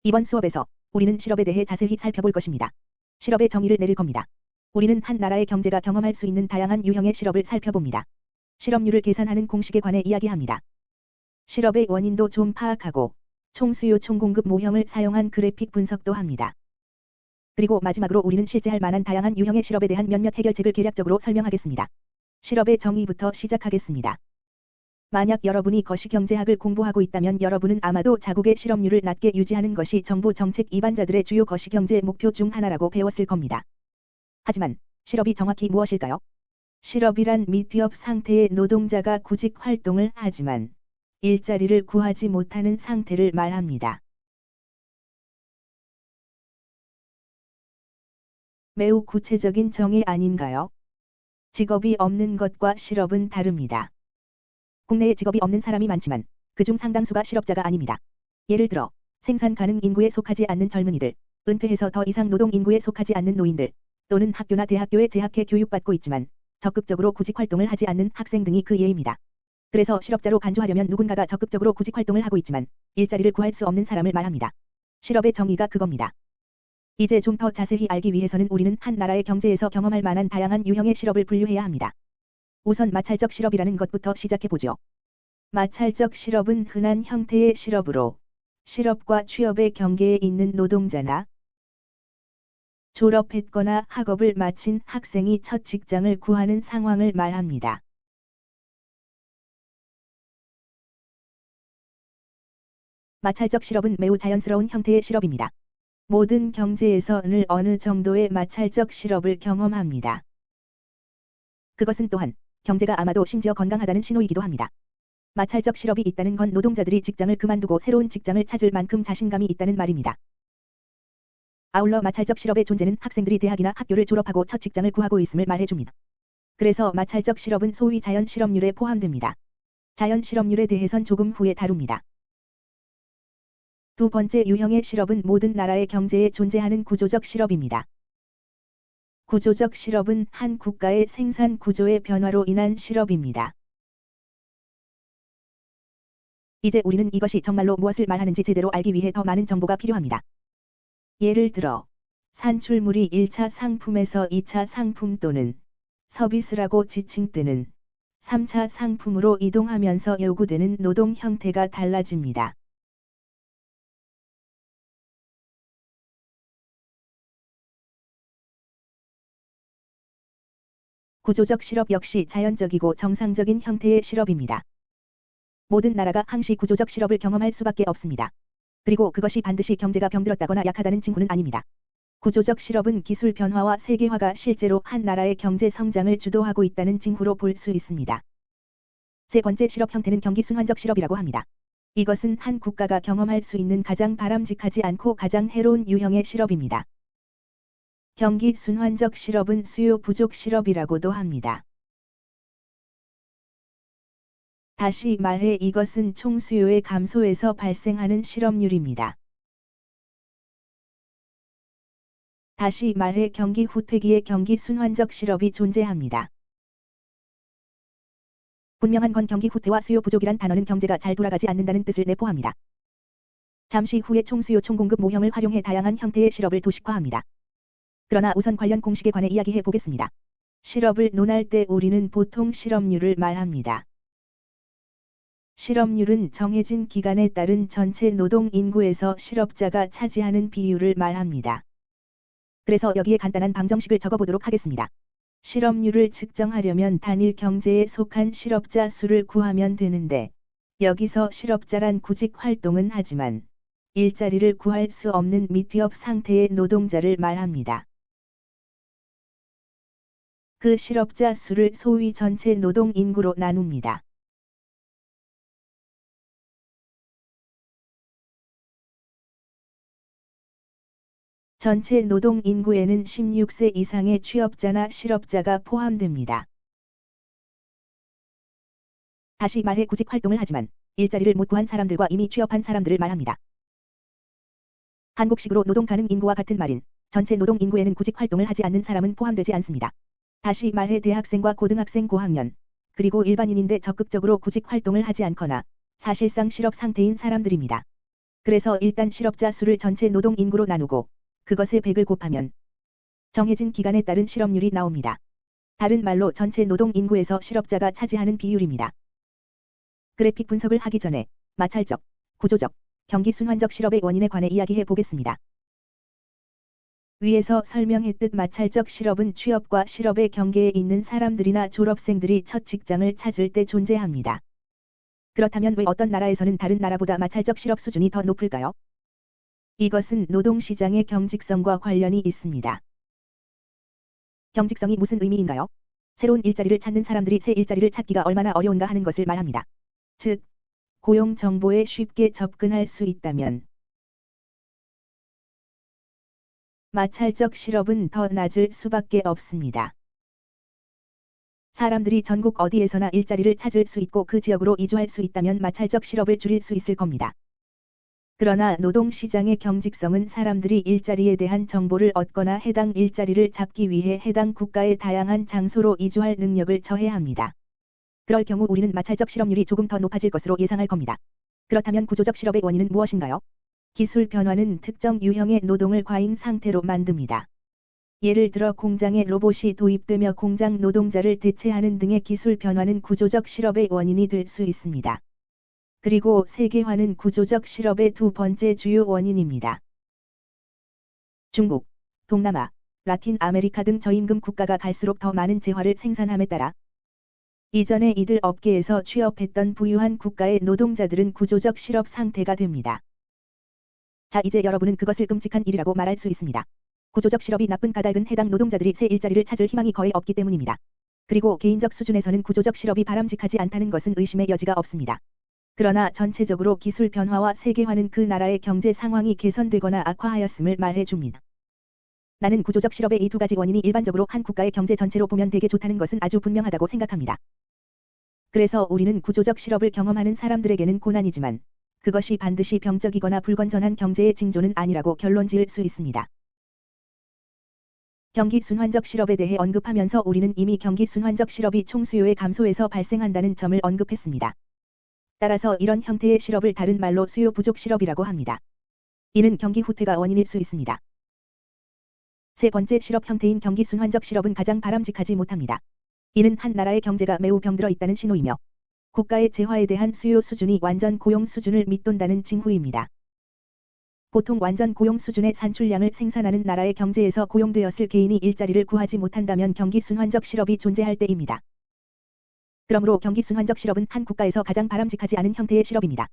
이번 수업에서 우리는 실업에 대해 자세히 살펴볼 것입니다. 실업의 정의를 내릴 겁니다. 우리는 한 나라의 경제가 경험할 수 있는 다양한 유형의 실업을 살펴봅니다. 실업률을 계산하는 공식에 관해 이야기합니다. 실업의 원인도 좀 파악하고 총수요 총공급 모형을 사용한 그래픽 분석도 합니다. 그리고 마지막으로 우리는 실제 할 만한 다양한 유형의 실업에 대한 몇몇 해결책을 개략적으로 설명하겠습니다. 실업의 정의부터 시작하겠습니다. 만약 여러분이 거시경제학을 공부하고 있다면 여러분은 아마도 자국의 실업률을 낮게 유지하는 것이 정부 정책 입안자들의 주요 거시경제 목표 중 하나라고 배웠을 겁니다. 하지만 실업이 정확히 무엇일까요? 실업이란 미취업 상태의 노동자가 구직 활동을 하지만 일자리를 구하지 못하는 상태를 말합니다. 매우 구체적인 정의 아닌가요? 직업이 없는 것과 실업은 다릅니다. 국내에 직업이 없는 사람이 많지만 그중 상당수가 실업자가 아닙니다. 예를 들어 생산 가능 인구에 속하지 않는 젊은이들, 은퇴해서 더 이상 노동 인구에 속하지 않는 노인들, 또는 학교나 대학교에 재학해 교육받고 있지만 적극적으로 구직 활동을 하지 않는 학생 등이 그 예입니다. 그래서 실업자로 간주하려면 누군가가 적극적으로 구직 활동을 하고 있지만 일자리를 구할 수 없는 사람을 말합니다. 실업의 정의가 그겁니다. 이제 좀 더 자세히 알기 위해서는 우리는 한 나라의 경제에서 경험할 만한 다양한 유형의 실업을 분류해야 합니다. 우선 마찰적 실업이라는 것부터 시작해보죠. 마찰적 실업은 흔한 형태의 실업으로 실업과 취업의 경계에 있는 노동자나 졸업했거나 학업을 마친 학생이 첫 직장을 구하는 상황을 말합니다. 마찰적 실업은 매우 자연스러운 형태의 실업입니다. 모든 경제에서 늘 어느 정도의 마찰적 실업을 경험합니다. 그것은 또한 경제가 아마도 심지어 건강하다는 신호이기도 합니다. 마찰적 실업이 있다는 건 노동자들이 직장을 그만두고 새로운 직장을 찾을 만큼 자신감이 있다는 말입니다. 아울러 마찰적 실업의 존재는 학생들이 대학이나 학교를 졸업하고 첫 직장을 구하고 있음을 말해줍니다. 그래서 마찰적 실업은 소위 자연 실업률에 포함됩니다. 자연 실업률에 대해선 조금 후에 다룹니다. 두 번째 유형의 실업은 모든 나라의 경제에 존재하는 구조적 실업입니다. 구조적 실업은 한 국가의 생산 구조의 변화로 인한 실업입니다. 이제 우리는 이것이 정말로 무엇을 말하는지 제대로 알기 위해 더 많은 정보가 필요합니다. 예를 들어 산출물이 1차 상품에서 2차 상품 또는 서비스라고 지칭되는 3차 상품으로 이동하면서 요구되는 노동 형태가 달라집니다. 구조적 실업 역시 자연적이고 정상적인 형태의 실업입니다. 모든 나라가 항시 구조적 실업을 경험할 수밖에 없습니다. 그리고 그것이 반드시 경제가 병들었다거나 약하다는 징후는 아닙니다. 구조적 실업은 기술 변화와 세계화가 실제로 한 나라의 경제 성장을 주도하고 있다는 징후로 볼 수 있습니다. 세 번째 실업 형태는 경기 순환적 실업이라고 합니다. 이것은 한 국가가 경험할 수 있는 가장 바람직하지 않고 가장 해로운 유형의 실업입니다. 경기 순환적 실업은 수요 부족 실업이라고도 합니다. 다시 말해 이것은 총수요의 감소에서 발생하는 실업률입니다. 다시 말해 경기 후퇴기에 경기 순환적 실업이 존재합니다. 분명한 건 경기 후퇴와 수요 부족이란 단어는 경제가 잘 돌아가지 않는다는 뜻을 내포합니다. 잠시 후에 총수요 총공급 모형을 활용해 다양한 형태의 실업을 도식화합니다. 그러나 우선 관련 공식에 관해 이야기해 보겠습니다. 실업을 논할 때 우리는 보통 실업률을 말합니다. 실업률은 정해진 기간에 따른 전체 노동 인구에서 실업자가 차지하는 비율을 말합니다. 그래서 여기에 간단한 방정식을 적어보도록 하겠습니다. 실업률을 측정하려면 단일 경제에 속한 실업자 수를 구하면 되는데 여기서 실업자란 구직 활동은 하지만 일자리를 구할 수 없는 미취업 상태의 노동자를 말합니다. 그 실업자 수를 소위 전체 노동 인구로 나눕니다. 전체 노동 인구에는 16세 이상의 취업자나 실업자가 포함됩니다. 다시 말해 구직 활동을 하지만 일자리를 못 구한 사람들과 이미 취업한 사람들을 말합니다. 한국식으로 노동 가능 인구와 같은 말인 전체 노동 인구에는 구직 활동을 하지 않는 사람은 포함되지 않습니다. 다시 말해 대학생과 고등학생 고학년, 그리고 일반인인데 적극적으로 구직 활동을 하지 않거나 사실상 실업 상태인 사람들입니다. 그래서 일단 실업자 수를 전체 노동 인구로 나누고 그것에 100을 곱하면 정해진 기간에 따른 실업률이 나옵니다. 다른 말로 전체 노동 인구에서 실업자가 차지하는 비율입니다. 그래픽 분석을 하기 전에 마찰적, 구조적, 경기 순환적 실업의 원인에 관해 이야기해 보겠습니다. 위에서 설명했듯 마찰적 실업은 취업과 실업의 경계에 있는 사람들이나 졸업생들이 첫 직장을 찾을 때 존재합니다. 그렇다면 왜 어떤 나라에서는 다른 나라보다 마찰적 실업 수준이 더 높을까요? 이것은 노동시장의 경직성과 관련이 있습니다. 경직성이 무슨 의미인가요? 새로운 일자리를 찾는 사람들이 새 일자리를 찾기가 얼마나 어려운가 하는 것을 말합니다. 즉, 고용 정보에 쉽게 접근할 수 있다면 마찰적 실업은 더 낮을 수밖에 없습니다. 사람들이 전국 어디에서나 일자리를 찾을 수 있고 그 지역으로 이주할 수 있다면 마찰적 실업을 줄일 수 있을 겁니다. 그러나 노동시장의 경직성은 사람들이 일자리에 대한 정보를 얻거나 해당 일자리를 잡기 위해 해당 국가의 다양한 장소로 이주할 능력을 저해합니다. 그럴 경우 우리는 마찰적 실업률이 조금 더 높아질 것으로 예상할 겁니다. 그렇다면 구조적 실업의 원인은 무엇인가요? 기술 변화는 특정 유형의 노동을 과잉 상태로 만듭니다. 예를 들어 공장에 로봇이 도입되며 공장 노동자를 대체하는 등의 기술 변화는 구조적 실업의 원인이 될 수 있습니다. 그리고 세계화는 구조적 실업의 두 번째 주요 원인입니다. 중국, 동남아, 라틴 아메리카 등 저임금 국가가 갈수록 더 많은 재화를 생산함에 따라 이전에 이들 업계에서 취업했던 부유한 국가의 노동자들은 구조적 실업 상태가 됩니다. 자, 이제 여러분은 그것을 끔찍한 일이라고 말할 수 있습니다. 구조적 실업이 나쁜 까닭은 해당 노동자들이 새 일자리를 찾을 희망이 거의 없기 때문입니다. 그리고 개인적 수준에서는 구조적 실업이 바람직하지 않다는 것은 의심의 여지가 없습니다. 그러나 전체적으로 기술 변화와 세계화는 그 나라의 경제 상황이 개선되거나 악화하였음을 말해줍니다. 나는 구조적 실업의 이 두 가지 원인이 일반적으로 한 국가의 경제 전체로 보면 되게 좋다는 것은 아주 분명하다고 생각합니다. 그래서 우리는 구조적 실업을 경험하는 사람들에게는 고난이지만 그것이 반드시 병적이거나 불건전한 경제의 징조는 아니라고 결론 지을 수 있습니다. 경기 순환적 실업에 대해 언급하면서 우리는 이미 경기 순환적 실업이 총수요의 감소에서 발생한다는 점을 언급했습니다. 따라서 이런 형태의 실업을 다른 말로 수요 부족 실업이라고 합니다. 이는 경기 후퇴가 원인일 수 있습니다. 세 번째 실업 형태인 경기 순환적 실업은 가장 바람직하지 못합니다. 이는 한 나라의 경제가 매우 병들어 있다는 신호이며 국가의 재화에 대한 수요 수준이 완전 고용 수준을 밑돈다는 징후입니다. 보통 완전 고용 수준의 산출량을 생산하는 나라의 경제에서 고용되었을 개인이 일자리를 구하지 못한다면 경기 순환적 실업이 존재할 때입니다. 그러므로 경기 순환적 실업은 한 국가에서 가장 바람직하지 않은 형태의 실업입니다.